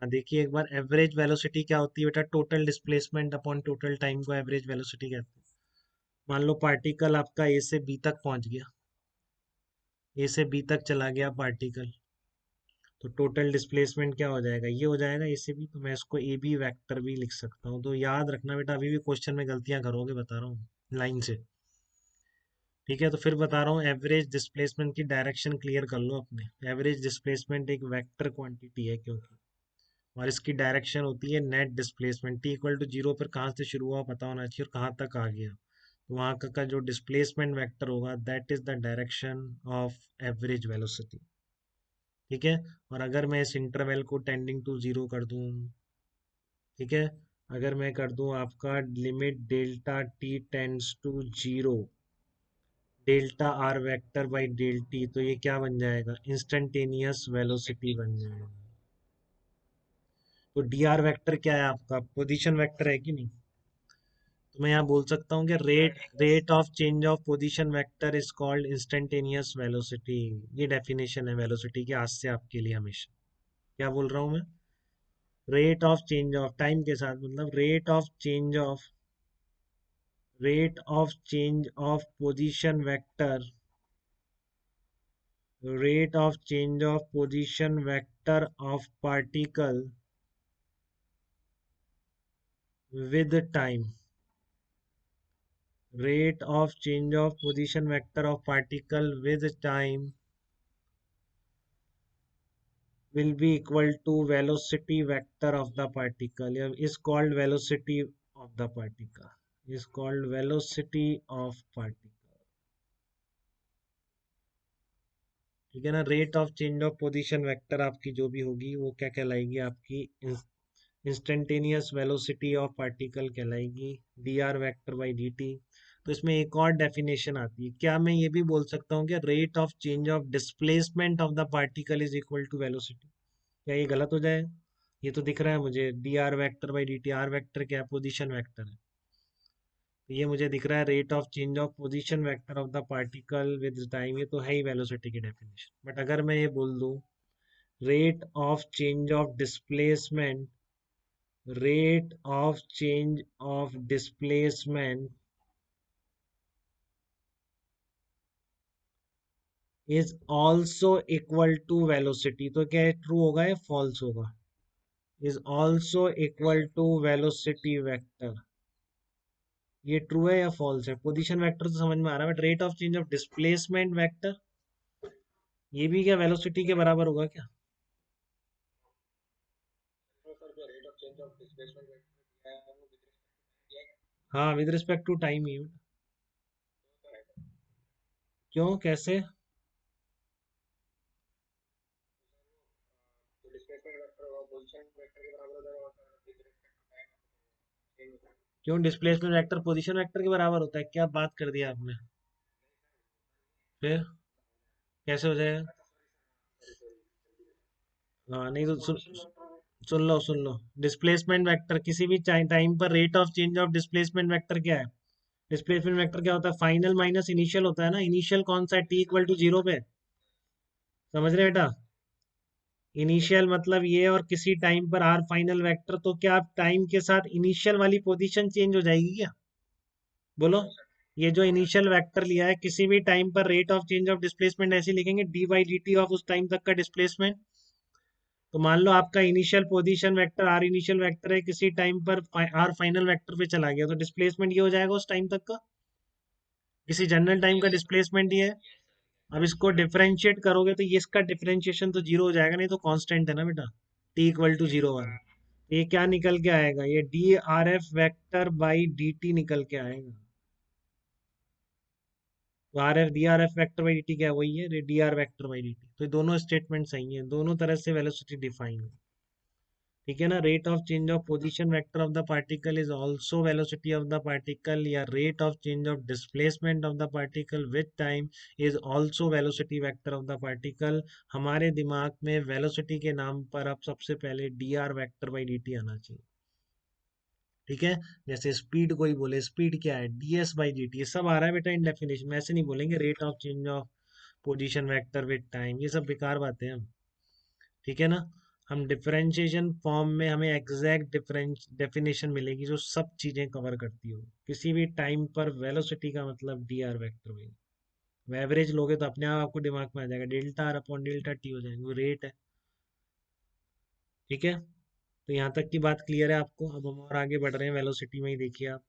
हाँ देखिए एक बार, एवरेज वेलोसिटी क्या होती है बेटा? Total displacement upon total time को एवरेज वेलोसिटी कहते हैं। मान लो पार्टिकल आपका ए से बी तक पहुंच गया, ए से बी तक चला गया पार्टिकल, तो टोटल डिस्प्लेसमेंट क्या हो जाएगा? ये हो जाएगा ए से बी। तो मैं इसको ए बी वैक्टर भी लिख सकता हूँ। तो याद रखना बेटा, अभी भी क्वेश्चन में गलतियां करोगे बता रहा हूँ लाइन से। ठीक है, तो फिर बता रहा हूँ, एवरेज डिस्प्लेसमेंट की डायरेक्शन क्लियर कर लो अपने। एवरेज डिस्प्लेसमेंट एक वेक्टर क्वांटिटी है क्योंकि, और इसकी डायरेक्शन होती है net displacement. T equal to zero पर कहाँ से शुरू हुआ पता होना चाहिए और कहाँ तक आ गया। तो वहाँ का जो डिस्प्लेसमेंट वेक्टर होगा that is the direction of average velocity. ठीक है, और अगर मैं इस इंटरवल को टेंडिंग टू जीरो कर दूं, ठीक है, अगर मैं कर दूं आपका limit delta t tends to zero, delta r vector by del t, तो ये क्या बन जाएगा? इंस्टेंटेनियस वेलोसिटी बन जाएगा। तो डी आर वेक्टर क्या है आपका? पोजीशन वेक्टर है कि नहीं? तो मैं यहाँ बोल सकता हूँ कि rate of change of position vector is called instantaneous velocity. ये डेफिनेशन है वेलोसिटी की आज से आपके लिए हमेशा। क्या बोल रहा हूँ मैं? Rate of change of time के साथ, मतलब rate of change of position vector, rate of change of position vector of particle with time, rate of change of position vector of particle with time will be equal to velocity vector of the particle, is called velocity of the particle, is called velocity of particle। ठीक है ना, rate of change of position vector आपकी जो भी होगी वो क्या कहलाएगी? आपकी इंस्टेंटेनियस वेलोसिटी ऑफ पार्टिकल कहलाएगी, d r vector by d t. तो इसमें एक और डेफिनेशन आती है, क्या मैं ये भी बोल सकता हूँ कि rate of change of displacement of the particle is equal to velocity? क्या ये गलत हो जाए? ये तो दिख रहा है मुझे, d r vector by d t. R vector क्या है? पोजिशन वैक्टर है। तो ये मुझे दिख रहा है rate of change of position vector of the particle with time, ये तो है ही वेलोसिटी की डेफिनेशन। बट अगर मैं ये बोल दूँ rate of change of displacement, rate of change of displacement is also equal to velocity, तो क्या ट्रू होगा या फॉल्स होगा? is also equal to velocity vector, ये ट्रू है या फॉल्स है? पोजीशन वेक्टर तो समझ में आ रहा है, but rate of change of displacement vector, ये भी क्या वेलोसिटी के बराबर होगा क्या? हाँ, विद रिस्पेक्ट टू टाइम ही है। क्यों, कैसे? क्यों डिस्प्लेसमेंट वेक्टर पोजीशन वेक्टर के बराबर होता है? क्या बात कर दिया आपने? फिर कैसे हो जाएगा? हाँ नहीं तो सुन लो, डिस्प्लेसमेंट वेक्टर किसी भी टाइम पर rate of change of displacement vector क्या है? डिस्प्लेसमेंट वेक्टर क्या होता है? फाइनल माइनस इनिशियल होता है ना। इनिशियल कौन सा है? टी इक्वल टू जीरो पे। समझ रहे बेटा? इनिशियल मतलब ये, और किसी टाइम पर आर फाइनल वेक्टर, तो क्या टाइम के साथ इनिशियल वाली पोजीशन चेंज हो जाएगी क्या? बोलो। ये जो इनिशियल वेक्टर लिया है, किसी भी टाइम पर rate of change of displacement ऐसे लिखेंगे, d by d t of उस टाइम तक का डिस्प्लेसमेंट। तो मान लो आपका initial position vector r initial vector है, किसी टाइम पर आर फाइनल वेक्टर पे चला गया, तो डिस्प्लेसमेंट ये हो जाएगा उस टाइम तक का, किसी जनरल टाइम का डिस्प्लेसमेंट ये है। अब इसको डिफरेंशिएट करोगे तो ये, इसका डिफरेंशिएशन तो जीरो हो जाएगा, नहीं तो कांस्टेंट है ना बेटा, टी इक्वल टू जीरो वाला। ये क्या निकल के आएगा? ये D R F vector by d T निकल के आएगा। तो R F D R F vector by d T क्या है? वही है D r vector by d t. तो ये दोनों स्टेटमेंट सही है, दोनों तरह से वेलोसिटी डिफाइन है। ठीक है ना, rate of change of position vector of the particle is also velocity of the particle, या rate of change of displacement of the particle with time is also velocity vector of the particle. हमारे दिमाग में velocity के नाम पर अब सबसे पहले D r vector by d T आना चाहिए। ठीक है, जैसे स्पीड कोई बोले, स्पीड क्या है? D S by d T. ये सब आ रहा है बेटा इन डेफिनेशन में, ऐसे नहीं बोलेंगे rate of change of position vector with time, ये सब बेकार बातें हैं। ठीक है ना, हम डिफरेंशिएशन फॉर्म में हमें एग्जैक्ट डिफरेंस डेफिनेशन मिलेगी जो सब चीजें कवर करती हो। किसी भी टाइम पर वेलोसिटी का मतलब डी आर वेक्टर में एवरेज लोगे तो अपने आप आपको दिमाग में आ जाएगा, delta R upon delta T हो जाएंगे, वो रेट है। ठीक है, तो यहाँ तक की बात क्लियर है आपको। अब हम और आगे बढ़ रहे हैं, वेलोसिटी में ही देखिए आप।